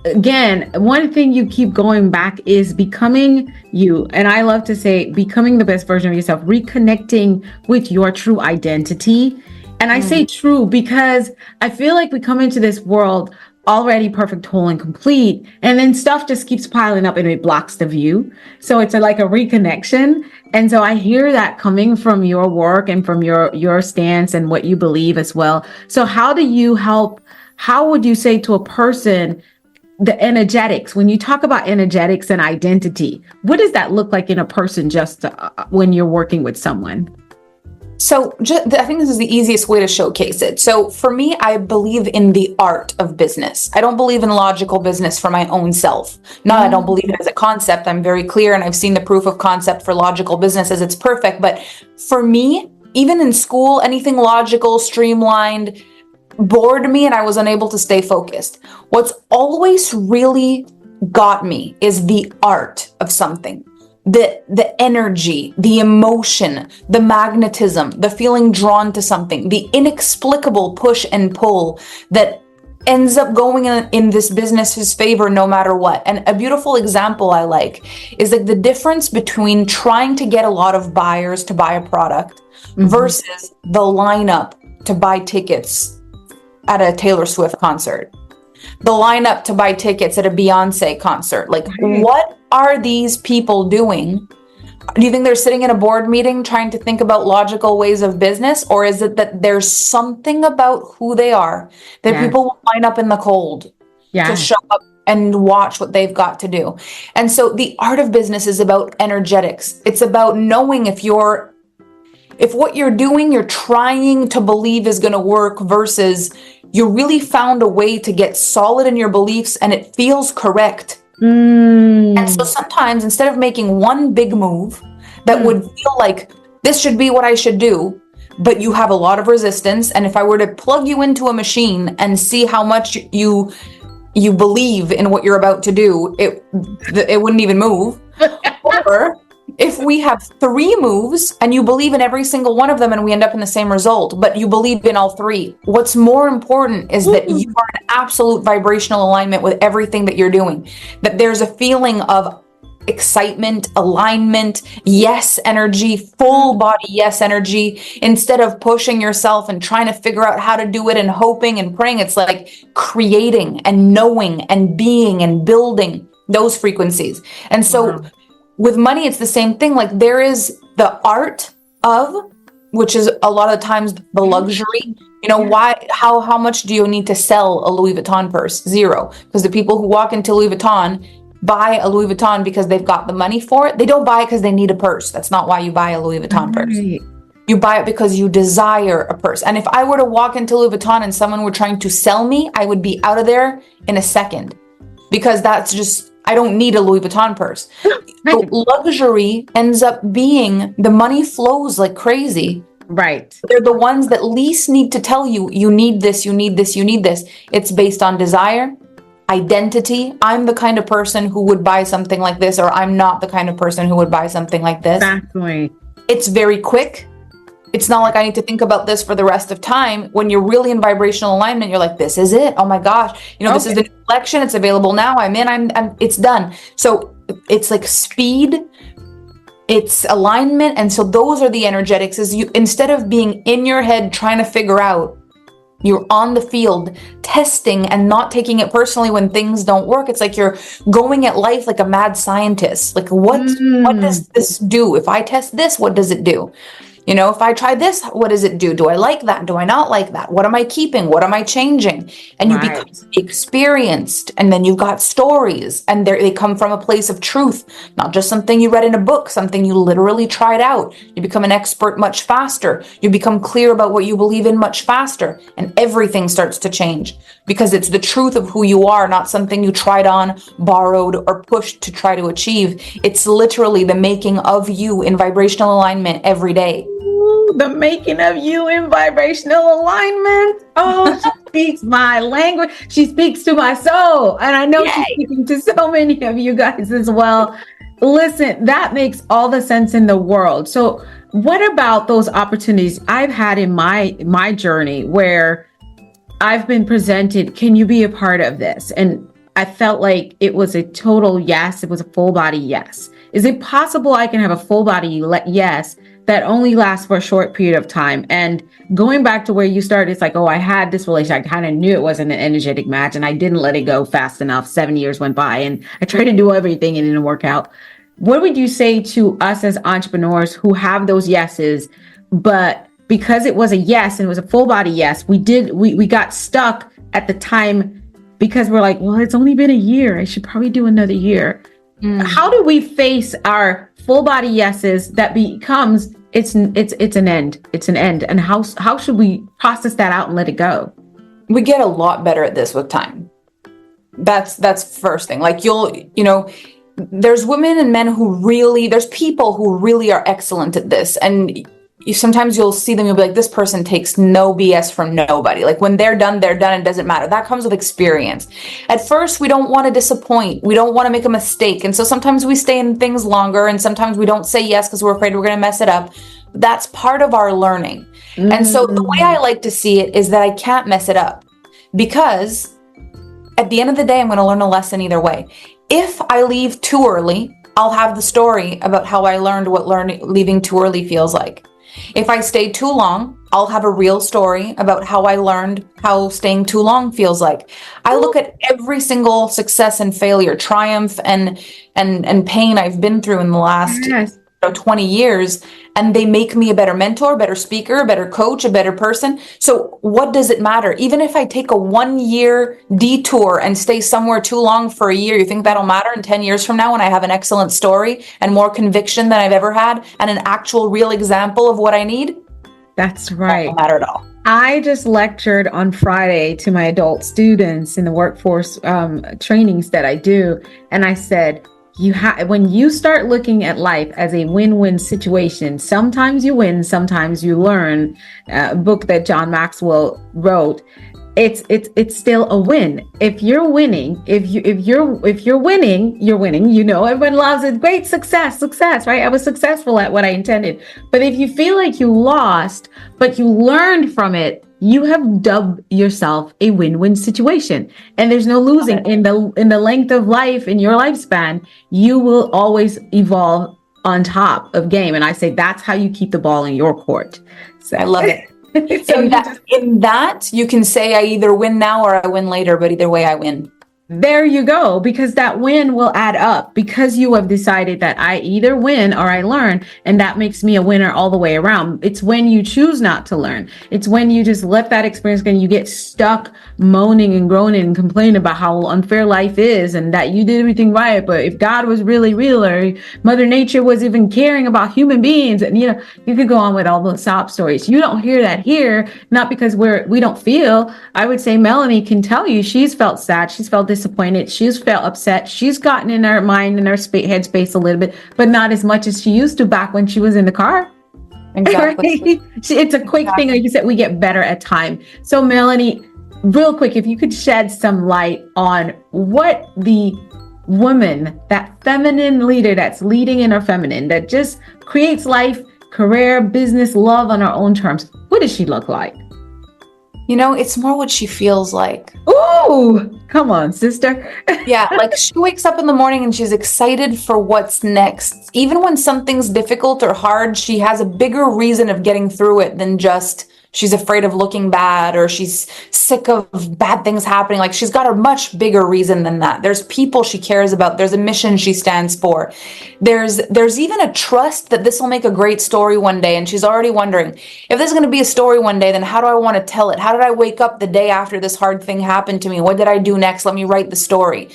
again, one thing you keep going back is becoming you. And I love to say becoming the best version of yourself, reconnecting with your true identity. And I say true because I feel like we come into this world already perfect, whole, and complete. And then stuff just keeps piling up and it blocks the view. So it's like a reconnection. And so I hear that coming from your work and from your stance and what you believe as well. So how would you say to a person, the energetics, when you talk about energetics and identity, what does that look like in a person just when you're working with someone? So I think this is the easiest way to showcase it. So for me, I believe in the art of business. I don't believe in logical business for my own self. I don't believe it as a concept. I'm very clear and I've seen the proof of concept for logical business as it's perfect. But for me, even in school, anything logical, streamlined, bored me and I was unable to stay focused. What's always really got me is the art of something. The energy, the emotion, the magnetism, the feeling drawn to something, the inexplicable push and pull that ends up going in this business's favor no matter what. And a beautiful example I like is like the difference between trying to get a lot of buyers to buy a product versus the lineup to buy tickets at a Taylor Swift concert, the lineup to buy tickets at a Beyonce concert. Like, what are these people doing? Do you think they're sitting in a board meeting trying to think about logical ways of business? Or is it that there's something about who they are that people will line up in the cold to show up and watch what they've got to do? And so the art of business is about energetics. It's about knowing if what you're doing, you're trying to believe is going to work versus you really found a way to get solid in your beliefs and it feels correct. And so sometimes instead of making one big move that would feel like this should be what I should do, but you have a lot of resistance. And if I were to plug you into a machine and see how much you believe in what you're about to do, it wouldn't even move. Or if we have 3 moves and you believe in every single one of them and we end up in the same result, but you believe in all 3, what's more important is that you are in absolute vibrational alignment with everything that you're doing, that there's a feeling of excitement, alignment, yes energy, full body yes energy, instead of pushing yourself and trying to figure out how to do it and hoping and praying. It's like creating and knowing and being and building those frequencies. And so with money, it's the same thing. Like, there is the art of, which is a lot of the times the luxury. How much do you need to sell a Louis Vuitton purse? 0. Because the people who walk into Louis Vuitton buy a Louis Vuitton because they've got the money for it. They don't buy it because they need a purse. That's not why you buy a Louis Vuitton purse. You buy it because you desire a purse. And if I were to walk into Louis Vuitton and someone were trying to sell me, I would be out of there in a second, because that's just, I don't need a Louis Vuitton purse. So luxury ends up being, the money flows like crazy Right. They're the ones that least need to tell you, you need this, you need this, you need this. It's based on desire, identity. I'm the kind of person who would buy something like this, or I'm not the kind of person who would buy something like this. Exactly. It's very quick. It's not like I need to think about this for the rest of time. When you're really in vibrational alignment, you're like, this is it. Oh my gosh. This is the new collection. It's available now. I'm in, I'm it's done. So it's like speed, it's alignment. And so those are the energetics, is you, instead of being in your head trying to figure out, you're on the field testing and not taking it personally when things don't work. It's like you're going at life like a mad scientist. Like what does this do? If I test this, what does it do? If I try this, what does it do? Do I like that? Do I not like that? What am I keeping? What am I changing? And you become experienced, and then you've got stories, and they come from a place of truth, not just something you read in a book, something you literally tried out. You become an expert much faster. You become clear about what you believe in much faster, and everything starts to change because it's the truth of who you are, not something you tried on, borrowed, or pushed to try to achieve. It's literally the making of you in vibrational alignment every day. The making of you in vibrational alignment. Oh, she speaks my language. She speaks to my soul. And I know she's speaking to so many of you guys as well. Listen, that makes all the sense in the world. So what about those opportunities I've had in my journey where I've been presented, can you be a part of this? And I felt like it was a total yes. It was a full body yes. Is it possible I can have a full body yes that only lasts for a short period of time? And going back to where you started, it's like, oh, I had this relationship. I kind of knew it wasn't an energetic match, and I didn't let it go fast enough. 7 years went by and I tried to do everything and it didn't work out. What would you say to us as entrepreneurs who have those yeses, but because it was a yes and it was a full body yes, we got stuck at the time because we're like, well, it's only been a year. I should probably do another year. How do we face our full body yeses that becomes it's an end. It's an end. And how should we process that out and let it go? We get a lot better at this with time. That's first thing. Like there's women and men there's people who really are excellent at this. And sometimes you'll see them, you'll be like, this person takes no BS from nobody. Like when they're done, it doesn't matter. That comes with experience. At first, we don't want to disappoint. We don't want to make a mistake. And so sometimes we stay in things longer, and sometimes we don't say yes because we're afraid we're going to mess it up. That's part of our learning. And so the way I like to see it is that I can't mess it up, because at the end of the day, I'm going to learn a lesson either way. If I leave too early, I'll have the story about how I learned what leaving too early feels like. If I stay too long, I'll have a real story about how I learned how staying too long feels like. I look at every single success and failure, triumph and pain I've been through in the last 20 years, and they make me a better mentor, better speaker, a better coach, a better person. So what does it matter? Even if I take a 1 year detour and stay somewhere too long for a year, you think that'll matter in 10 years from now when I have an excellent story and more conviction than I've ever had and an actual real example of what I need? That's right. That won't matter at all. I just lectured on Friday to my adult students in the workforce trainings that I do. And I said, when you start looking at life as a win-win situation, sometimes you win, sometimes you learn. A book that John Maxwell wrote. It's still a win. If you're winning, if you're winning, you're winning. Everyone loves it. Great success, right? I was successful at what I intended. But if you feel like you lost, but you learned from it, you have dubbed yourself a win-win situation. And there's no losing. In the length of life, in your lifespan, you will always evolve on top of game. And I say that's how you keep the ball in your court. So I love it. So in that, you can say I either win now or I win later, but either way I win. There you go, because that win will add up, because you have decided that I either win or I learn, and that makes me a winner all the way around. It's when you choose not to learn. It's when you just let that experience go and you get stuck moaning and groaning and complaining about how unfair life is and that you did everything right. But if God was really real, or Mother Nature was even caring about human beings, and you could go on with all those sob stories. You don't hear that here, not because we don't feel. I would say Melanie can tell you she's felt sad, she's felt disappointed, she's felt upset, she's gotten in her mind and her headspace a little bit, but not as much as she used to back when she was in the car. Exactly. It's a quick thing. Like you said, we get better at time. So Melanie, real quick, if you could shed some light on what the woman, that feminine leader that's leading in her feminine, that just creates life, career, business, love on her own terms, what does she look like? It's more what she feels like. Ooh, come on, sister. Yeah, like she wakes up in the morning and she's excited for what's next. Even when something's difficult or hard, she has a bigger reason of getting through it than just she's afraid of looking bad or she's sick of bad things happening. Like she's got a much bigger reason than that. There's people she cares about. There's a mission she stands for. There's even a trust that this will make a great story one day. And she's already wondering, if this is going to be a story one day, then how do I want to tell it? How did I wake up the day after this hard thing happened to me? What did I do next? Let me write the story.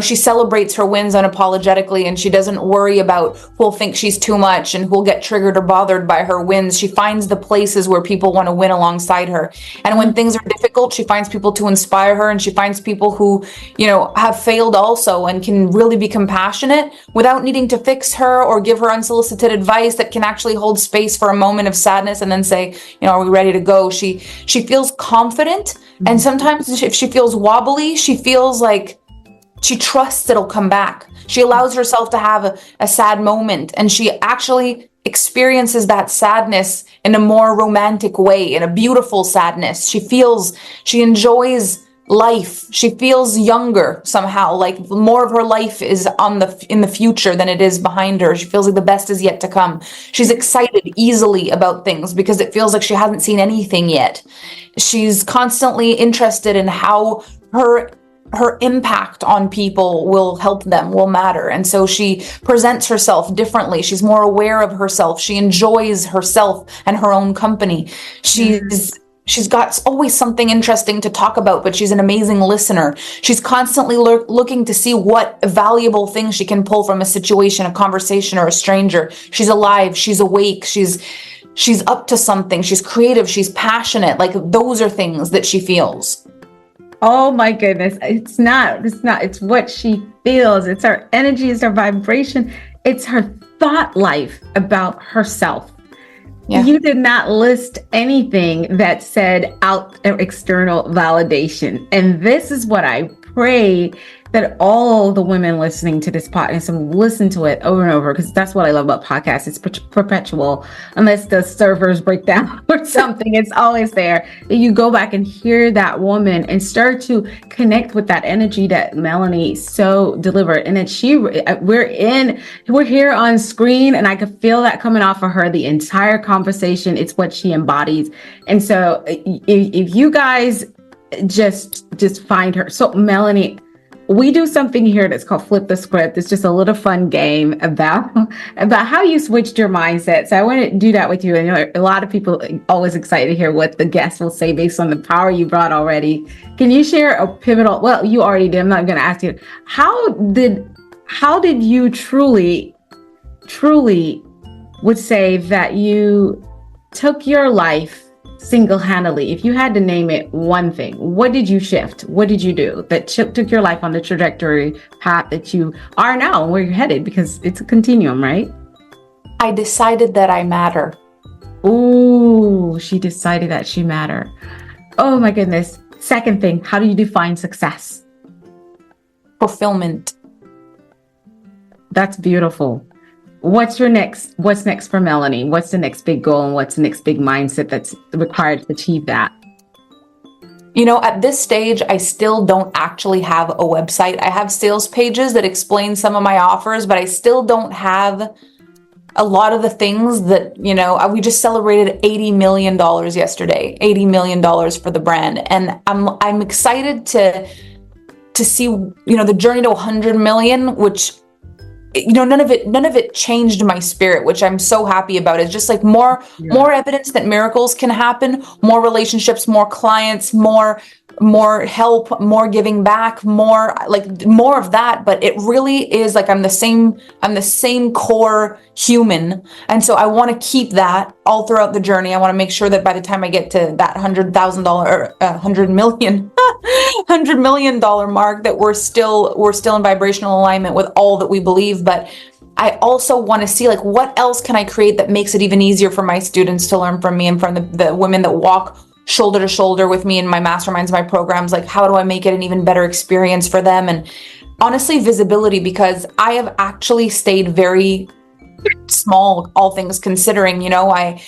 She celebrates her wins unapologetically, and she doesn't worry about who'll think she's too much and who'll get triggered or bothered by her wins. She finds the places where people want to win alongside her. And when things are difficult, she finds people to inspire her, and she finds people who, have failed also and can really be compassionate without needing to fix her or give her unsolicited advice, that can actually hold space for a moment of sadness and then say, are we ready to go? She feels confident. And sometimes if she feels wobbly, she feels like she trusts it'll come back. She allows herself to have a sad moment, and she actually experiences that sadness in a more romantic way, in a beautiful sadness. She enjoys life. She feels younger somehow, like more of her life is in the future than it is behind her. She feels like the best is yet to come. She's excited easily about things because it feels like she hasn't seen anything yet. She's constantly interested in how her impact on people will help them, will matter. And so she presents herself differently. She's more aware of herself. She enjoys herself and her own company. She's got always something interesting to talk about, but she's an amazing listener. She's constantly looking to see what valuable things she can pull from a situation, a conversation, or a stranger. She's alive. She's awake. She's up to something. She's creative. She's passionate. Like those are things that she feels. Oh my goodness. It's what she feels. It's her energy, it's her vibration. It's her thought life about herself. Yeah. You did not list anything that said external validation. And this is what I pray that all the women listening to this podcast and listen to it over and over, because that's what I love about podcasts. It's perpetual. Unless the servers break down or something, it's always there. You go back and hear that woman and start to connect with that energy that Melanie so delivered. And then we're here on screen, and I could feel that coming off of her the entire conversation. It's what she embodies. And so if you guys just find her. So Melanie, we do something here that's called Flip the Script. It's just a little fun game about how you switched your mindset. So I want to do that with you. I know a lot of people are always excited to hear what the guests will say based on the power you brought already. Can you share a pivotal, well, you already did. I'm not going to ask you. How did you truly would say that you took your life single-handedly? If you had to name it one thing, what did you shift? What did you do that took your life on the trajectory path that you are now and where you're headed? Because it's a continuum, right? I decided that I matter. Ooh, she decided that she mattered. Oh my goodness. Second thing, how do you define success? Fulfillment. That's beautiful. What's next for Melanie? What's the next big goal, and what's the next big mindset that's required to achieve that? At this stage, I still don't actually have a website. I have sales pages that explain some of my offers, but I still don't have a lot of the things that, we just celebrated $80 million yesterday, $80 million for the brand. And I'm excited to see, the journey to 100 million, which none of it changed my spirit, which I'm so happy about. It's just like more evidence that miracles can happen, more relationships, more clients, more help, more giving back, more of that. But it really is like I'm the same core human. And so I want to keep that all throughout the journey. I want to make sure that by the time I get to that $100,000 or $100 million mark, that we're still in vibrational alignment with all that we believe. But I also want to see like what else can I create that makes it even easier for my students to learn from me and from the women that walk shoulder to shoulder with me in my masterminds, my programs. Like, how do I make it an even better experience for them? And honestly, visibility, because I have actually stayed very small, all things considering. You know, I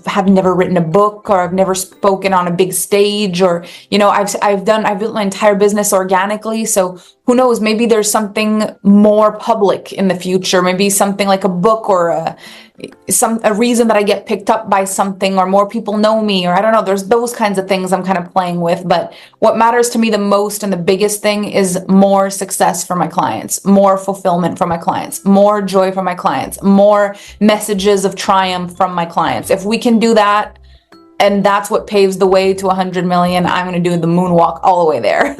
have never written a book, or I've never spoken on a big stage, or, you know, I've built my entire business organically. So who knows, maybe there's something more public in the future, maybe something like a book, or a reason that I get picked up by something, or more people know me, or I don't know, there's those kinds of things I'm kind of playing with. But what matters to me the most and the biggest thing is more success for my clients, more fulfillment from my clients, more joy from my clients, more messages of triumph from my clients. If we can do that, and that's what paves the way to 100 million, I'm going to do the moonwalk all the way there.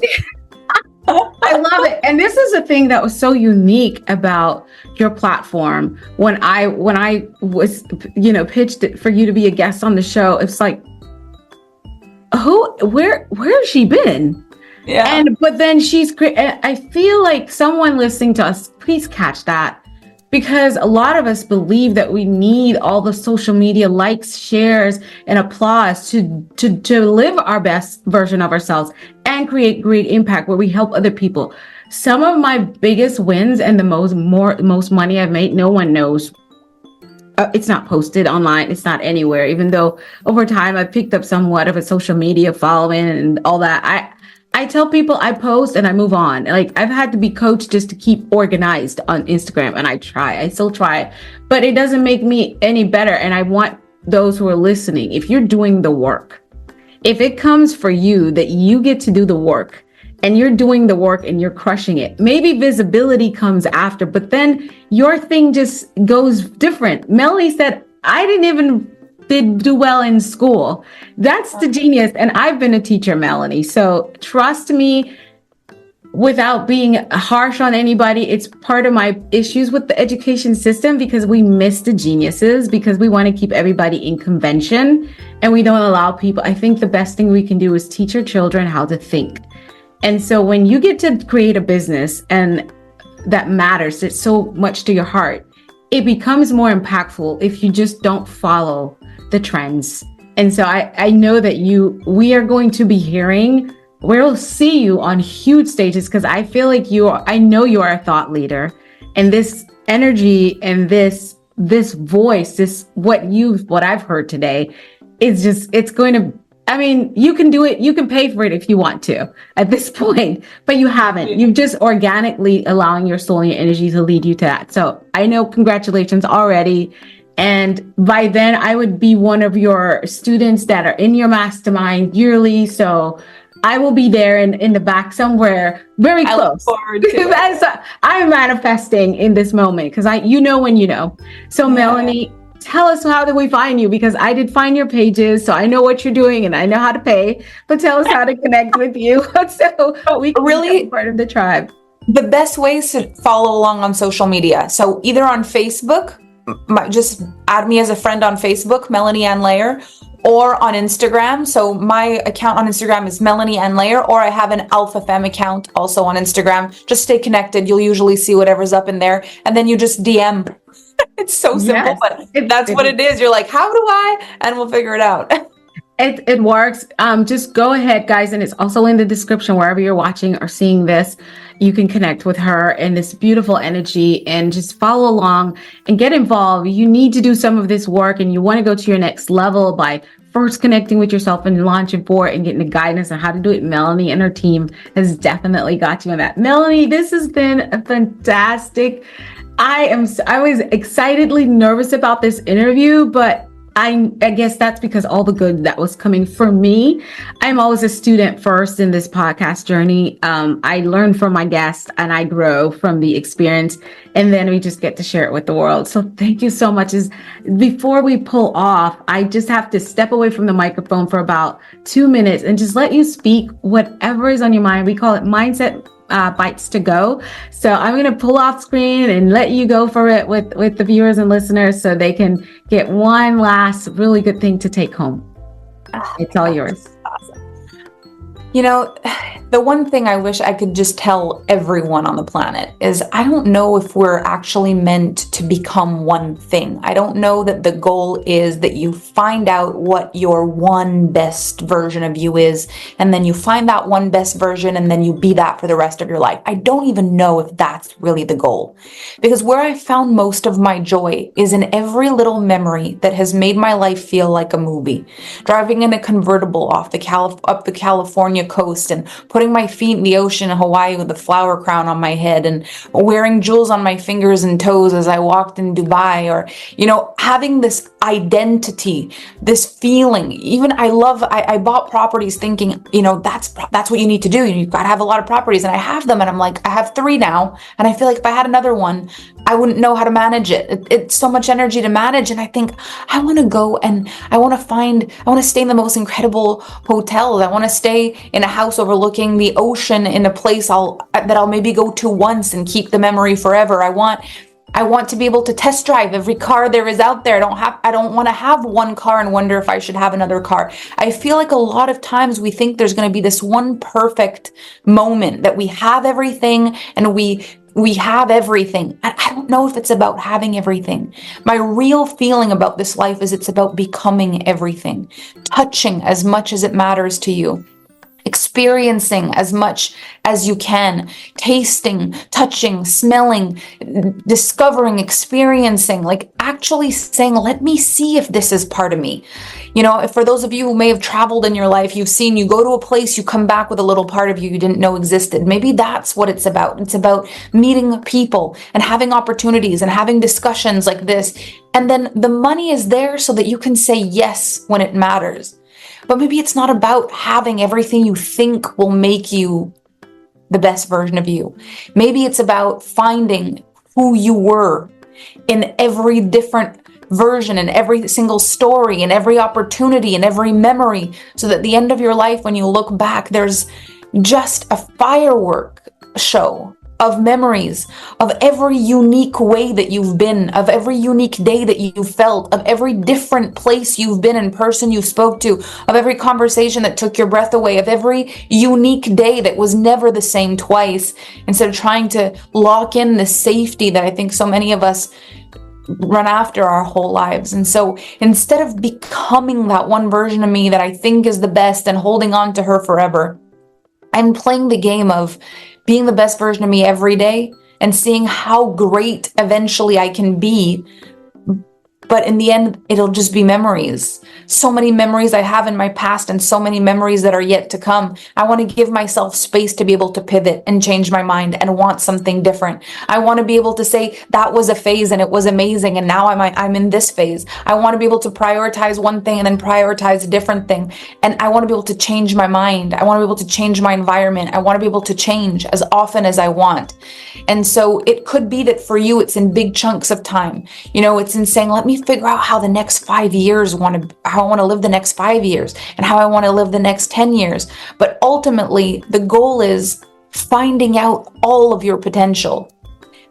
I love it. And this is a thing that was so unique about your platform. When I was, you know, pitched it for you to be a guest on the show, it's like, where has she been? Yeah. But then I feel like someone listening to us, please catch that. Because a lot of us believe that we need all the social media likes, shares, and applause to live our best version of ourselves and create great impact where we help other people. Some of my biggest wins and the most money I've made, no one knows. It's not posted online. It's not anywhere. Even though over time I've picked up somewhat of a social media following and all that. I tell people I post and I move on. Like, I've had to be coached just to keep organized on Instagram, and I still try, but it doesn't make me any better. And I want those who are listening, if you're doing the work, if it comes for you that you get to do the work and you're doing the work and you're crushing it, maybe visibility comes after, but then your thing just goes different. Melanie said, I didn't even do well in school. That's the genius. And I've been a teacher, Melanie. So trust me, without being harsh on anybody, it's part of my issues with the education system, because we miss the geniuses, because we want to keep everybody in convention and we don't allow people. I think the best thing we can do is teach our children how to think. And so when you get to create a business and that matters, it's so much to your heart, it becomes more impactful if you just don't follow the trends. And so I know that we are going to be we'll see you on huge stages, because I feel like I know you are a thought leader, and this energy and this voice, what I've heard today is just, it's going to, I mean, you can do it. You can pay for it if you want to at this point, but you haven't. You've just organically allowing your soul and your energy to lead you to that. So I know, congratulations already. And by then I would be one of your students that are in your mastermind yearly. So I will be there in the back somewhere, very close. I look forward to it. I'm manifesting in this moment, because you know when you know. So yeah. Melanie, tell us, how do we find you? Because I did find your pages, so I know what you're doing and I know how to pay. But tell us how to connect with you, so we can be part of the tribe. The best way is to follow along on social media. So either on Facebook, just add me as a friend on Facebook, Melanie Ann Layer, or on Instagram. So my account on Instagram is Melanie Ann Layer, or I have an Alpha Femme account also on Instagram. Just stay connected. You'll usually see whatever's up in there, and then you just DM. It's so simple, yes, but that's what it is. You're like, how do I? And we'll figure it out. It works. Just go ahead, guys. And it's also in the description, wherever you're watching or seeing this. You can connect with her and this beautiful energy, and just follow along and get involved. You need to do some of this work, and you want to go to your next level by first connecting with yourself and launching for it and getting the guidance on how to do it. Melanie and her team has definitely got you on that. Melanie, this has been a fantastic. I was excitedly nervous about this interview, but I guess that's because all the good that was coming from me. I'm always a student first in this podcast journey. I learn from my guests and I grow from the experience, and then we just get to share it with the world. So thank you so much. Before we pull off, I just have to step away from the microphone for about 2 minutes and just let you speak whatever is on your mind. We call it Mindset Bites to Go. So I'm going to pull off screen and let you go for it with the viewers and listeners, so they can get one last really good thing to take home. It's all yours. Awesome. You know, the one thing I wish I could just tell everyone on the planet is I don't know if we're actually meant to become one thing. I don't know that the goal is that you find out what your one best version of you is, and then you find that one best version, and then you be that for the rest of your life. I don't even know if that's really the goal. Because where I found most of my joy is in every little memory that has made my life feel like a movie. Driving in a convertible up the California coast and putting my feet in the ocean in Hawaii with a flower crown on my head and wearing jewels on my fingers and toes as I walked in Dubai, or, having this identity, this feeling. Even I bought properties thinking, that's what you need to do. You've got to have a lot of properties, and I have them, and I'm like, I have 3 now. And I feel like if I had another one, I wouldn't know how to manage it. It's so much energy to manage. And I think I want to go and I want to stay in the most incredible hotels. I want to stay in a house overlooking the ocean in a place that I'll maybe go to once and keep the memory forever. I want to be able to test drive every car there is out there. I don't want to have one car and wonder if I should have another car. I feel like a lot of times we think there's going to be this one perfect moment that we have everything and we have everything. I don't know if it's about having everything. My real feeling about this life is it's about becoming everything, touching as much as it matters to you, experiencing as much as you can, tasting, touching, smelling, discovering, experiencing, like actually saying, let me see if this is part of me. For those of you who may have traveled in your life, you've seen, you go to a place, you come back with a little part of you didn't know existed. Maybe that's what it's about. It's about meeting people and having opportunities and having discussions like this. And then the money is there so that you can say yes when it matters. But maybe it's not about having everything you think will make you the best version of you. Maybe it's about finding who you were in every different version, in every single story, in every opportunity, in every memory, so that at the end of your life, when you look back, there's just a firework show of memories, of every unique way that you've been, of every unique day that you felt, of every different place you've been and person you spoke to, of every conversation that took your breath away, of every unique day that was never the same twice, instead of trying to lock in the safety that I think so many of us run after our whole lives. And so instead of becoming that one version of me that I think is the best and holding on to her forever, I'm playing the game of being the best version of me every day and seeing how great eventually I can be. But in the end, it'll just be memories. So many memories I have in my past and so many memories that are yet to come. I want to give myself space to be able to pivot and change my mind and want something different. I want to be able to say that was a phase and it was amazing and now I'm in this phase. I want to be able to prioritize one thing and then prioritize a different thing. And I want to be able to change my mind. I want to be able to change my environment. I want to be able to change as often as I want. And so it could be that for you, it's in big chunks of time. It's in saying, let me figure out how the next 5 years how I want to live the next 5 years and how I want to live the next 10 years. But ultimately, the goal is finding out all of your potential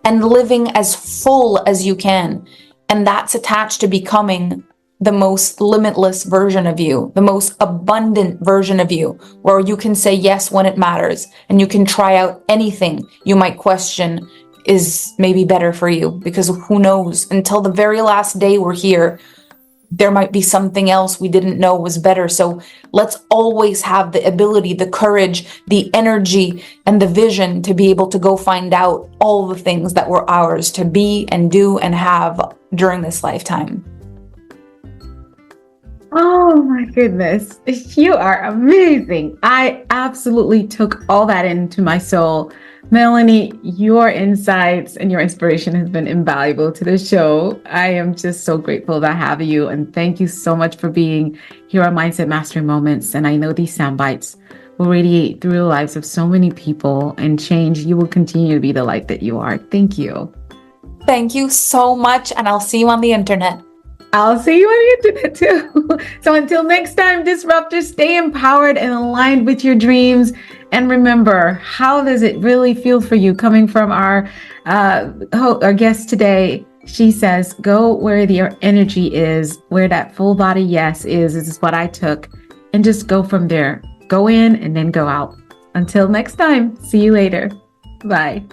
and living as full as you can. And that's attached to becoming the most limitless version of you, the most abundant version of you, where you can say yes when it matters and you can try out anything you might question is maybe better for you, because who knows, until the very last day we're here, there might be something else we didn't know was better. So let's always have the ability, the courage, the energy, and the vision to be able to go find out all the things that were ours to be and do and have during this lifetime. Oh my goodness. You are amazing. I absolutely took all that into my soul. Melanie, your insights and your inspiration has been invaluable to the show. I am just so grateful to have you. And thank you so much for being here on Mindset Mastery Moments. And I know these sound bites will radiate through the lives of so many people and change. You will continue to be the light that you are. Thank you. Thank you so much. And I'll see you on the internet. I'll see you on the internet too. So until next time, disruptors, stay empowered and aligned with your dreams. And remember, how does it really feel for you? Coming from our guest today, she says, go where your energy is, where that full body yes is what I took, and just go from there. go in and then go out. Until next time, see you later. Bye.